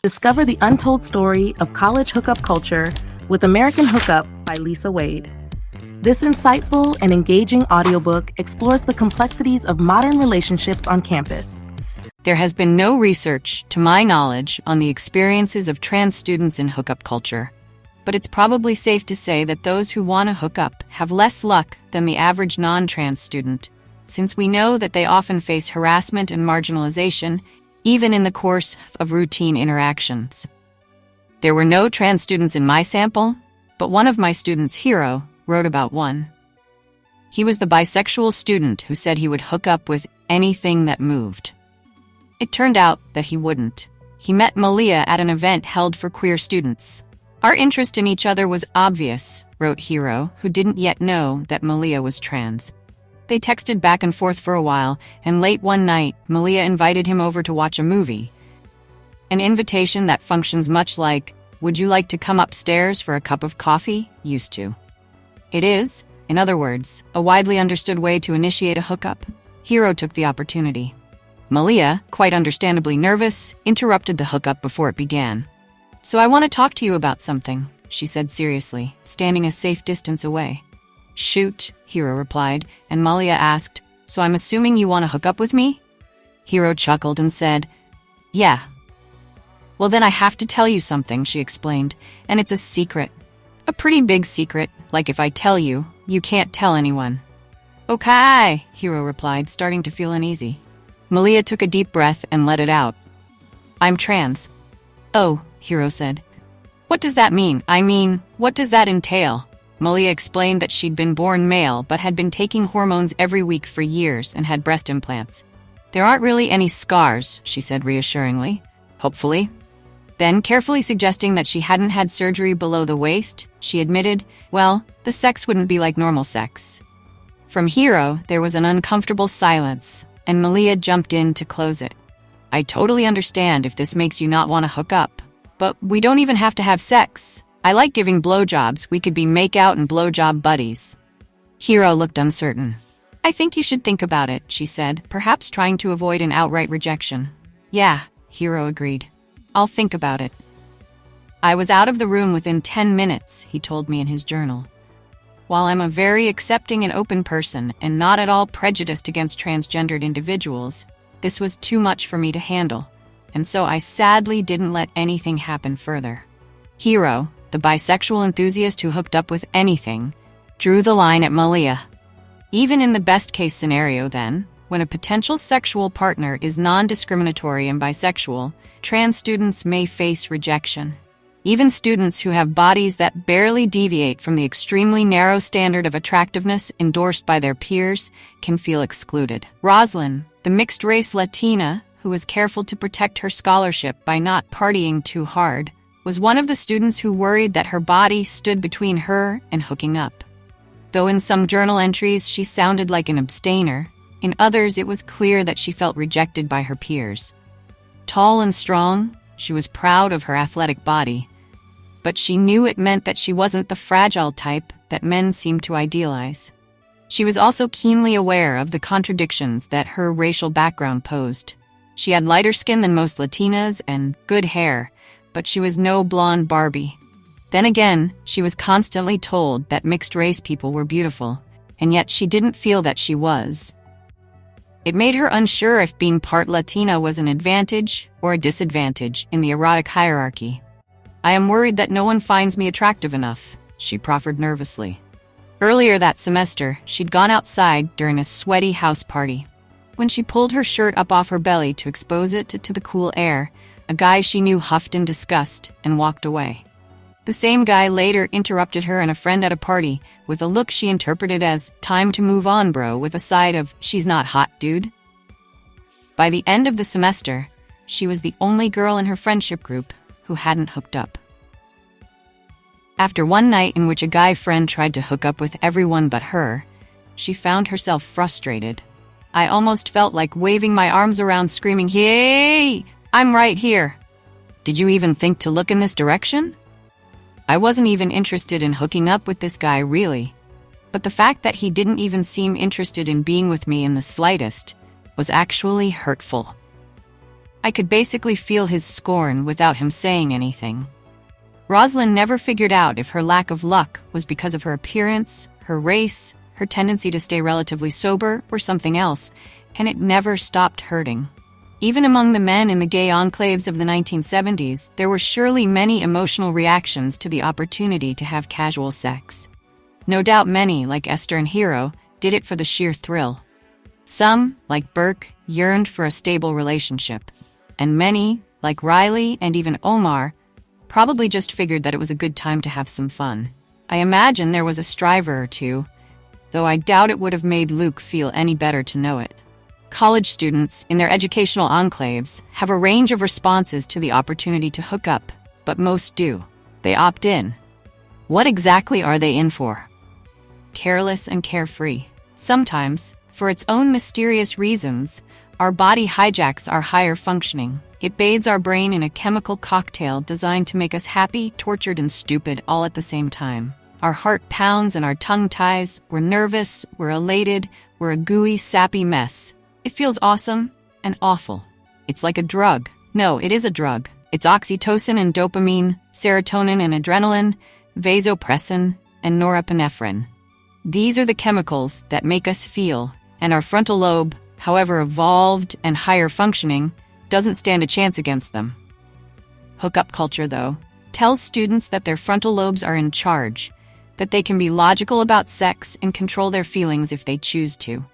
Discover the untold story of college hookup culture with American Hookup by Lisa Wade. This insightful and engaging audiobook explores the complexities of modern relationships on campus. There has been no research, to my knowledge, on the experiences of trans students in hookup culture. But it's probably safe to say that those who want to hook up have less luck than the average non-trans student, since we know that they often face harassment and marginalization, even in the course of routine interactions. There were no trans students in my sample, but one of my students, Hero, wrote about one. He was the bisexual student who said he would hook up with anything that moved. It turned out that he wouldn't. He met Malia at an event held for queer students. Our interest in each other was obvious, wrote Hero, who didn't yet know that Malia was trans. They texted back and forth for a while, and late one night, Malia invited him over to watch a movie. An invitation that functions much like, "Would you like to come upstairs for a cup of coffee?" used to. It is, in other words, a widely understood way to initiate a hookup. Hero took the opportunity. Malia, quite understandably nervous, interrupted the hookup before it began. "So I want to talk to you about something," she said seriously, standing a safe distance away. "Shoot," Hero replied, and Malia asked, "So I'm assuming you want to hook up with me?" Hero chuckled and said, "Yeah." "Well, then I have to tell you something," she explained, "and it's a secret. A pretty big secret, like if I tell you, you can't tell anyone." "Okay," Hero replied, starting to feel uneasy. Malia took a deep breath and let it out. "I'm trans." "Oh," Hero said. "What does that mean? I mean, what does that entail?" Malia explained that she'd been born male but had been taking hormones every week for years and had breast implants. "There aren't really any scars," she said reassuringly. "Hopefully." Then, carefully suggesting that she hadn't had surgery below the waist, she admitted, "Well, the sex wouldn't be like normal sex." From Hero, there was an uncomfortable silence, and Malia jumped in to close it. "I totally understand if this makes you not want to hook up, but we don't even have to have sex. I like giving blowjobs. We could be make-out and blowjob buddies." Hero looked uncertain. "I think you should think about it," she said, perhaps trying to avoid an outright rejection. "Yeah," Hero agreed. "I'll think about it." "I was out of the room within 10 minutes, he told me in his journal. While I'm a very accepting and open person and not at all prejudiced against transgendered individuals, this was too much for me to handle, and so I sadly didn't let anything happen further. Hero, the bisexual enthusiast who hooked up with anything, drew the line at Malia. Even in the best-case scenario, then, when a potential sexual partner is non-discriminatory and bisexual, trans students may face rejection. Even students who have bodies that barely deviate from the extremely narrow standard of attractiveness endorsed by their peers can feel excluded. Roslyn, the mixed-race Latina who was careful to protect her scholarship by not partying too hard, was one of the students who worried that her body stood between her and hooking up. Though in some journal entries she sounded like an abstainer, in others it was clear that she felt rejected by her peers. Tall and strong, she was proud of her athletic body, but she knew it meant that she wasn't the fragile type that men seem to idealize. She was also keenly aware of the contradictions that her racial background posed. She had lighter skin than most Latinas and good hair, but she was no blonde Barbie. Then again, she was constantly told that mixed-race people were beautiful, and yet she didn't feel that she was. It made her unsure if being part Latina was an advantage or a disadvantage in the erotic hierarchy. "I am worried that no one finds me attractive enough," she proffered nervously. Earlier that semester, she'd gone outside during a sweaty house party. When she pulled her shirt up off her belly to expose it to the cool air, a guy she knew huffed in disgust and walked away. The same guy later interrupted her and a friend at a party with a look she interpreted as, "Time to move on, bro," with a side of, "She's not hot, dude." By the end of the semester, she was the only girl in her friendship group who hadn't hooked up. After one night in which a guy friend tried to hook up with everyone but her, she found herself frustrated. "I almost felt like waving my arms around screaming, 'Hey! I'm right here. Did you even think to look in this direction?' I wasn't even interested in hooking up with this guy, really. But the fact that he didn't even seem interested in being with me in the slightest was actually hurtful." I could basically feel his scorn without him saying anything. Rosalind never figured out if her lack of luck was because of her appearance, her race, her tendency to stay relatively sober, or something else, and it never stopped hurting. Even among the men in the gay enclaves of the 1970s, there were surely many emotional reactions to the opportunity to have casual sex. No doubt many, like Esther and Hero, did it for the sheer thrill. Some, like Burke, yearned for a stable relationship. And many, like Riley and even Omar, probably just figured that it was a good time to have some fun. I imagine there was a striver or two, though I doubt it would have made Luke feel any better to know it. College students, in their educational enclaves, have a range of responses to the opportunity to hook up, but most do. They opt in. What exactly are they in for? Careless and carefree. Sometimes, for its own mysterious reasons, our body hijacks our higher functioning. It bathes our brain in a chemical cocktail designed to make us happy, tortured, and stupid all at the same time. Our heart pounds and our tongue ties. We're nervous, we're elated, we're a gooey, sappy mess. It feels awesome and awful. It's like a drug. No, it is a drug. It's oxytocin and dopamine, serotonin and adrenaline, vasopressin and norepinephrine. These are the chemicals that make us feel, and our frontal lobe, however evolved and higher functioning, doesn't stand a chance against them. Hookup culture, though, tells students that their frontal lobes are in charge, that they can be logical about sex and control their feelings if they choose to.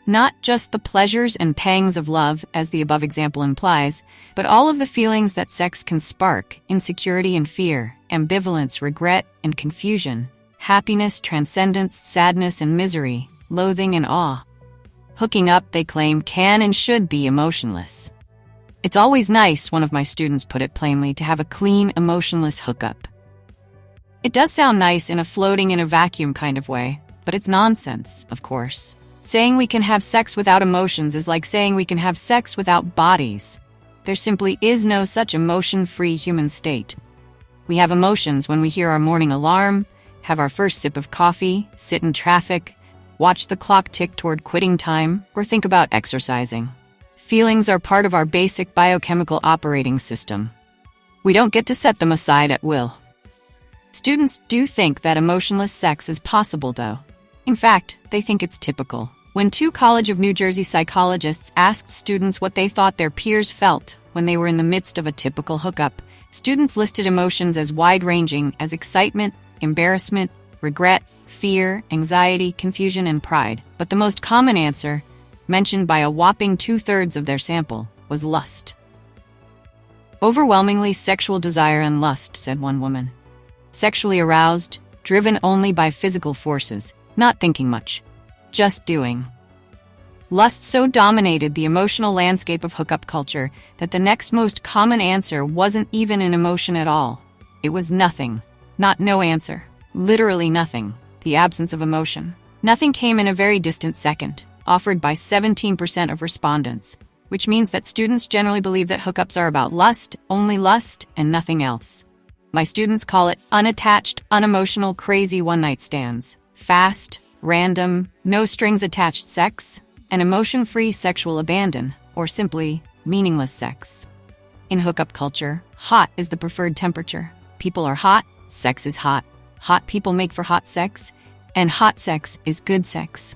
Not just the pleasures and pangs of love, as the above example implies, but all of the feelings that sex can spark: insecurity and fear, ambivalence, regret and confusion, happiness, transcendence, sadness and misery, loathing and awe. Hooking up, they claim, can and should be emotionless. It's always nice, one of my students put it plainly, to have a clean, emotionless hookup. It does sound nice in a floating in a vacuum kind of way, but it's nonsense, of course. Saying we can have sex without emotions is like saying we can have sex without bodies. There simply is no such emotion-free human state. We have emotions when we hear our morning alarm, have our first sip of coffee, sit in traffic, watch the clock tick toward quitting time, or think about exercising. Feelings are part of our basic biochemical operating system. We don't get to set them aside at will. Students do think that emotionless sex is possible, though. In fact, they think it's typical. When two College of New Jersey psychologists asked students what they thought their peers felt when they were in the midst of a typical hookup, students listed emotions as wide-ranging as excitement, embarrassment, regret, fear, anxiety, confusion, and pride. But the most common answer, mentioned by a whopping 2/3 of their sample, was lust. Overwhelmingly sexual desire and lust, said one woman. Sexually aroused, driven only by physical forces, not thinking much, just doing. Lust so dominated the emotional landscape of hookup culture that the next most common answer wasn't even an emotion at all. It was nothing. Not no answer. Literally nothing. The absence of emotion. Nothing came in a very distant second, offered by 17% of respondents, which means that students generally believe that hookups are about lust, only lust, and nothing else. My students call it unattached, unemotional, crazy one-night stands, fast, random, no-strings-attached sex, and emotion-free sexual abandon, or simply meaningless sex. In hookup culture, hot is the preferred temperature. People are hot, sex is hot. Hot people make for hot sex, and hot sex is good sex.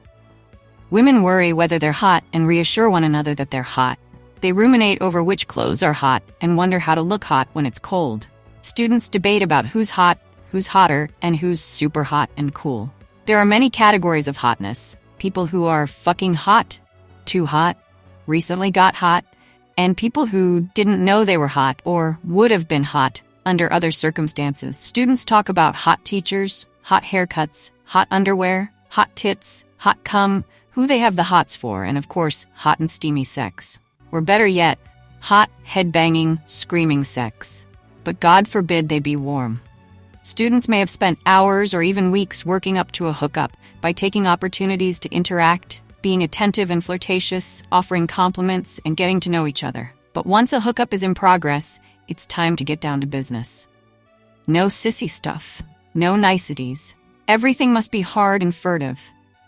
Women worry whether they're hot and reassure one another that they're hot. They ruminate over which clothes are hot and wonder how to look hot when it's cold. Students debate about who's hot, who's hotter, and who's super hot and cool. There are many categories of hotness. People who are fucking hot, too hot, recently got hot, and people who didn't know they were hot or would have been hot under other circumstances. Students talk about hot teachers, hot haircuts, hot underwear, hot tits, hot cum, who they have the hots for, and of course, hot and steamy sex. Or better yet, hot, head-banging, screaming sex. But God forbid they be warm. Students may have spent hours or even weeks working up to a hookup by taking opportunities to interact, being attentive and flirtatious, offering compliments, and getting to know each other. But once a hookup is in progress, it's time to get down to business. No sissy stuff. No niceties. Everything must be hard and furtive.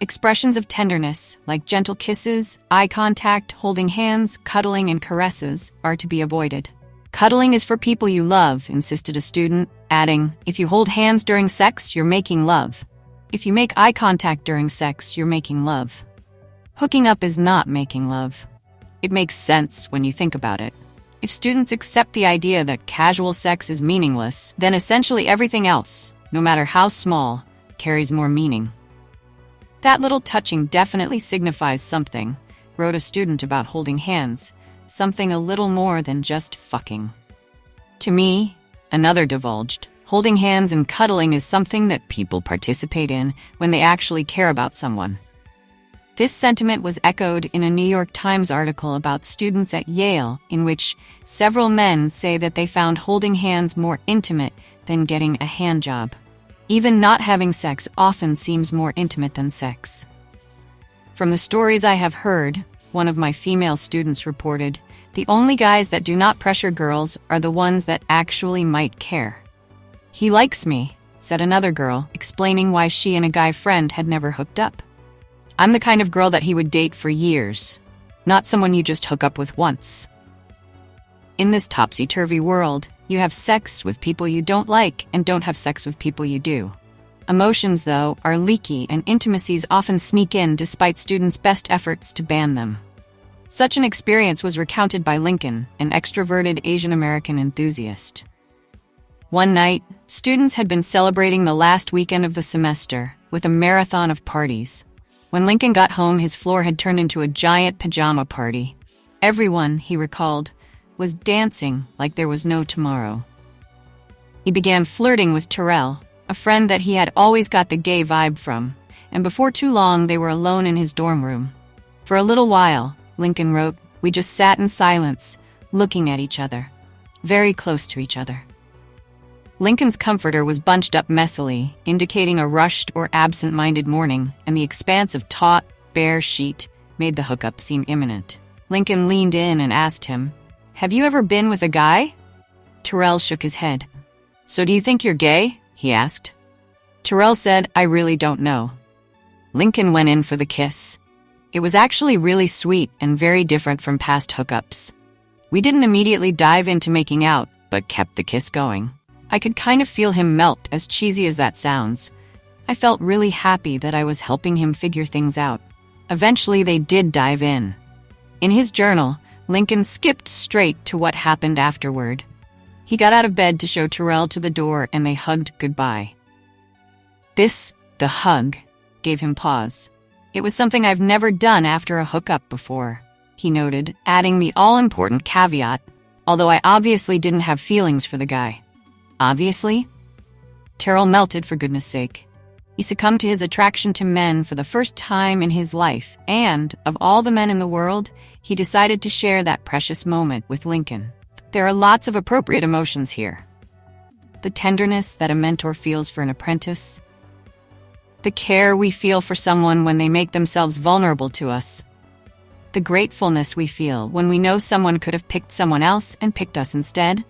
Expressions of tenderness, like gentle kisses, eye contact, holding hands, cuddling, and caresses, are to be avoided. Cuddling is for people you love, insisted a student, adding, if you hold hands during sex, you're making love. If you make eye contact during sex, you're making love. Hooking up is not making love. It makes sense when you think about it. If students accept the idea that casual sex is meaningless, then essentially everything else, no matter how small, carries more meaning. That little touching definitely signifies something, wrote a student about holding hands, something a little more than just fucking. To me, another divulged, holding hands and cuddling is something that people participate in when they actually care about someone. This sentiment was echoed in a New York Times article about students at Yale, in which several men say that they found holding hands more intimate than getting a handjob. Even not having sex often seems more intimate than sex. From the stories I have heard, one of my female students reported, the only guys that do not pressure girls are the ones that actually might care. He likes me, said another girl, explaining why she and a guy friend had never hooked up. I'm the kind of girl that he would date for years, not someone you just hook up with once. In this topsy-turvy world, you have sex with people you don't like and don't have sex with people you do. Emotions, though, are leaky and intimacies often sneak in despite students' best efforts to ban them. Such an experience was recounted by Lincoln, an extroverted Asian American enthusiast. One night, students had been celebrating the last weekend of the semester with a marathon of parties. When Lincoln got home, his floor had turned into a giant pajama party. Everyone, he recalled, was dancing like there was no tomorrow. He began flirting with Terrell, a friend that he had always got the gay vibe from, and before too long they were alone in his dorm room. For a little while, Lincoln wrote, we just sat in silence, looking at each other, very close to each other. Lincoln's comforter was bunched up messily, indicating a rushed or absent-minded morning, and the expanse of taut, bare sheet made the hookup seem imminent. Lincoln leaned in and asked him, have you ever been with a guy? Terrell shook his head. So do you think you're gay? He asked. Terrell said, I really don't know. Lincoln went in for the kiss. It was actually really sweet and very different from past hookups. We didn't immediately dive into making out, but kept the kiss going. I could kind of feel him melt, as cheesy as that sounds. I felt really happy that I was helping him figure things out. Eventually, they did dive in. In his journal, Lincoln skipped straight to what happened afterward. He got out of bed to show Terrell to the door, and they hugged goodbye. The hug, gave him pause. It was something I've never done after a hookup before, he noted, adding the all-important caveat, although I obviously didn't have feelings for the guy. Obviously? Terrell melted, for goodness sake. He succumbed to his attraction to men for the first time in his life, and, of all the men in the world, he decided to share that precious moment with Lincoln. There are lots of appropriate emotions here. The tenderness that a mentor feels for an apprentice. The care we feel for someone when they make themselves vulnerable to us. The gratefulness we feel when we know someone could have picked someone else and picked us instead.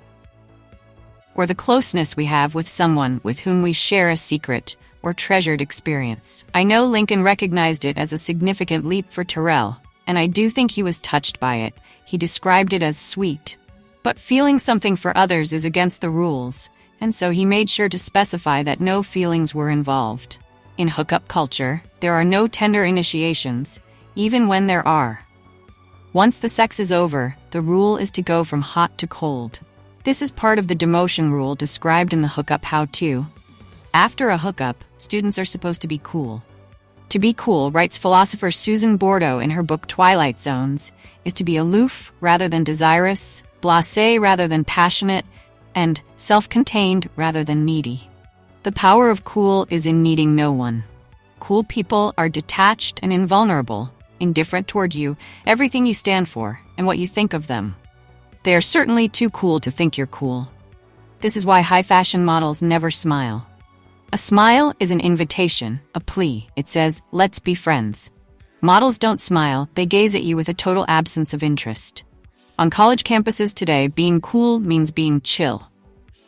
Or the closeness we have with someone with whom we share a secret or treasured experience. I know Lincoln recognized it as a significant leap for Terrell, and I do think he was touched by it. He described it as sweet. But feeling something for others is against the rules, and so he made sure to specify that no feelings were involved. In hookup culture, there are no tender initiations, even when there are. Once the sex is over, the rule is to go from hot to cold. This is part of the demotion rule described in the hookup how-to. After a hookup, students are supposed to be cool. To be cool, writes philosopher Susan Bordeaux in her book Twilight Zones, is to be aloof rather than desirous, blasé rather than passionate, and self-contained rather than needy. The power of cool is in needing no one. Cool people are detached and invulnerable, indifferent toward you, everything you stand for, and what you think of them. They are certainly too cool to think you're cool. This is why high-fashion models never smile. A smile is an invitation, a plea. It says, let's be friends. Models don't smile, they gaze at you with a total absence of interest. On college campuses today, being cool means being chill.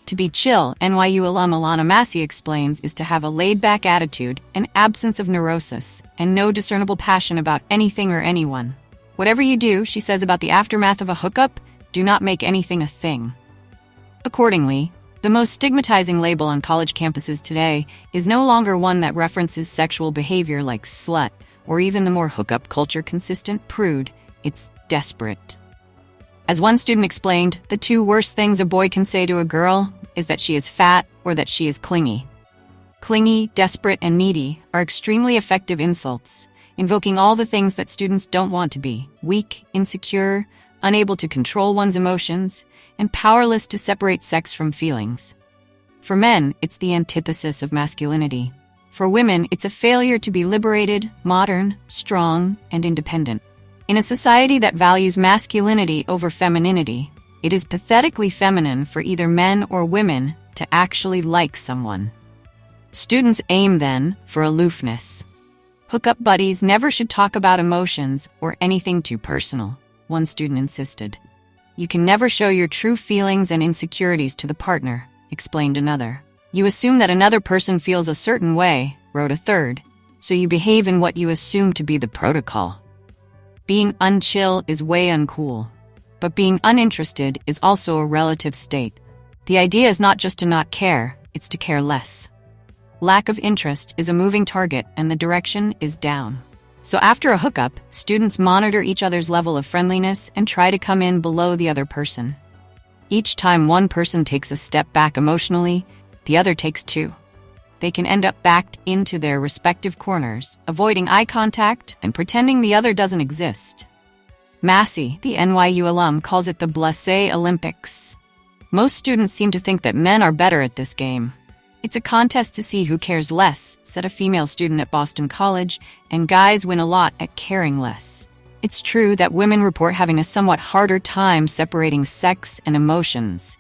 To be chill, NYU alum Alana Massey explains, is to have a laid-back attitude, an absence of neurosis, and no discernible passion about anything or anyone. Whatever you do, she says about the aftermath of a hookup, do not make anything a thing. Accordingly, the most stigmatizing label on college campuses today is no longer one that references sexual behavior like slut, or even the more hookup culture-consistent prude. It's desperate. As one student explained, the two worst things a boy can say to a girl is that she is fat or that she is clingy. Clingy, desperate, and needy are extremely effective insults, invoking all the things that students don't want to be: weak, insecure, unable to control one's emotions, and powerless to separate sex from feelings. For men, it's the antithesis of masculinity. For women, it's a failure to be liberated, modern, strong, and independent. In a society that values masculinity over femininity, it is pathetically feminine for either men or women to actually like someone. Students aim, then, for aloofness. Hookup buddies never should talk about emotions or anything too personal, one student insisted. You can never show your true feelings and insecurities to the partner, explained another. You assume that another person feels a certain way, wrote a third, so you behave in what you assume to be the protocol. Being unchill is way uncool, but being uninterested is also a relative state. The idea is not just to not care, it's to care less. Lack of interest is a moving target and the direction is down. So after a hookup, students monitor each other's level of friendliness and try to come in below the other person. Each time one person takes a step back emotionally, the other takes two. They can end up backed into their respective corners, avoiding eye contact and pretending the other doesn't exist. Massey, the NYU alum, calls it the blasé Olympics. Most students seem to think that men are better at this game. It's a contest to see who cares less, said a female student at Boston College, and guys win a lot at caring less. It's true that women report having a somewhat harder time separating sex and emotions.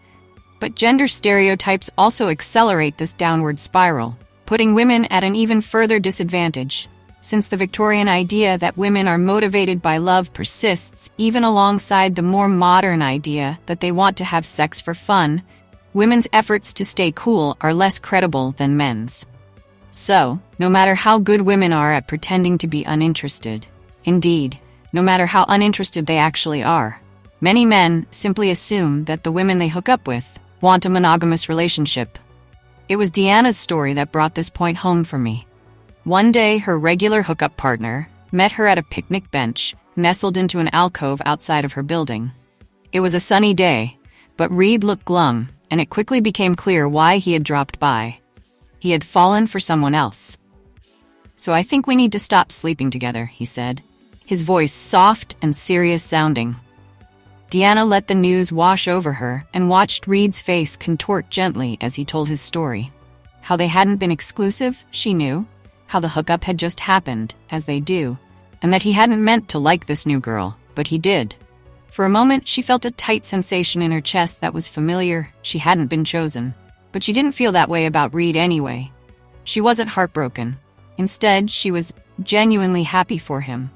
But gender stereotypes also accelerate this downward spiral, putting women at an even further disadvantage. Since the Victorian idea that women are motivated by love persists even alongside the more modern idea that they want to have sex for fun, women's efforts to stay cool are less credible than men's. So, no matter how good women are at pretending to be uninterested, indeed, no matter how uninterested they actually are, many men simply assume that the women they hook up with want a monogamous relationship. It was Deanna's story that brought this point home for me. One day, her regular hookup partner met her at a picnic bench, nestled into an alcove outside of her building. It was a sunny day, but Reed looked glum, and it quickly became clear why he had dropped by. He had fallen for someone else. "So I think we need to stop sleeping together," he said, his voice soft and serious sounding. Deanna let the news wash over her and watched Reed's face contort gently as he told his story. How they hadn't been exclusive, she knew. How the hookup had just happened, as they do, and that he hadn't meant to like this new girl, but he did. For a moment, she felt a tight sensation in her chest that was familiar. She hadn't been chosen, but she didn't feel that way about Reed anyway. She wasn't heartbroken. Instead, she was genuinely happy for him.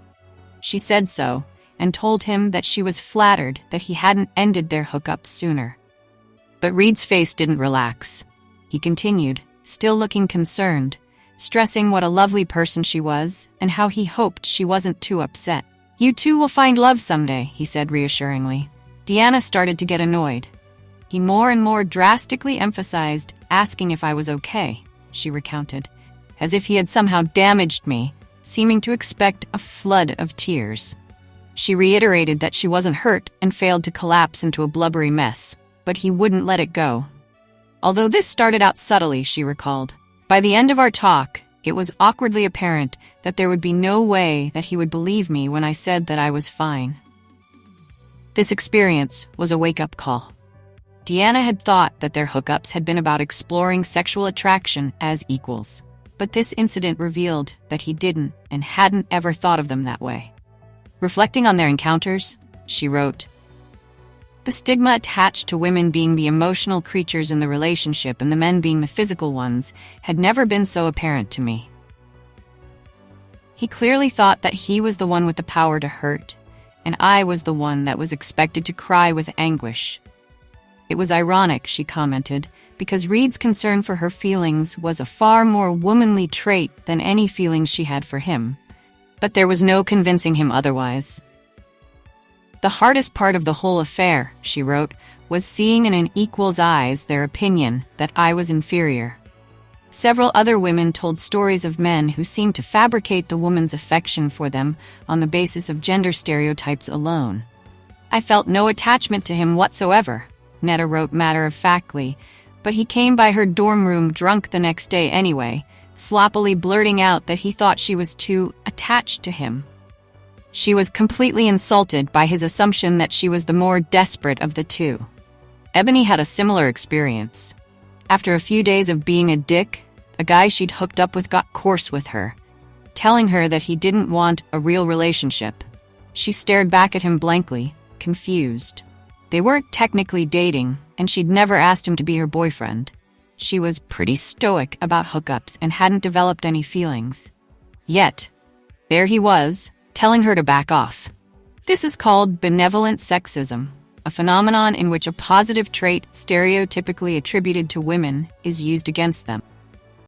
She said so, and told him that she was flattered that he hadn't ended their hookup sooner. But Reed's face didn't relax. He continued, still looking concerned, stressing what a lovely person she was and how he hoped she wasn't too upset. "You two will find love someday," he said reassuringly. Deanna started to get annoyed. He more and more drastically emphasized asking if I was okay, she recounted, as if he had somehow damaged me, seeming to expect a flood of tears. She reiterated that she wasn't hurt and failed to collapse into a blubbery mess, but he wouldn't let it go. Although this started out subtly, she recalled. By the end of our talk, it was awkwardly apparent that there would be no way that he would believe me when I said that I was fine. This experience was a wake-up call. Deanna had thought that their hookups had been about exploring sexual attraction as equals, but this incident revealed that he didn't and hadn't ever thought of them that way. Reflecting on their encounters, she wrote, "The stigma attached to women being the emotional creatures in the relationship and the men being the physical ones had never been so apparent to me. He clearly thought that he was the one with the power to hurt, and I was the one that was expected to cry with anguish. It was ironic, she commented, because Reed's concern for her feelings was a far more womanly trait than any feelings she had for him. But there was no convincing him otherwise. The hardest part of the whole affair, she wrote, was seeing in an equal's eyes their opinion that I was inferior. Several other women told stories of men who seemed to fabricate the woman's affection for them on the basis of gender stereotypes alone. I felt no attachment to him whatsoever, Netta wrote matter-of-factly, but he came by her dorm room drunk the next day anyway, sloppily blurting out that he thought she was too attached to him. She was completely insulted by his assumption that she was the more desperate of the two. Ebony had a similar experience. After a few days of being a dick, a guy she'd hooked up with got coarse with her, telling her that he didn't want a real relationship. She stared back at him blankly, confused. They weren't technically dating, and she'd never asked him to be her boyfriend. She was pretty stoic about hookups and hadn't developed any feelings. Yet, there he was, telling her to back off. This is called benevolent sexism, a phenomenon in which a positive trait stereotypically attributed to women is used against them.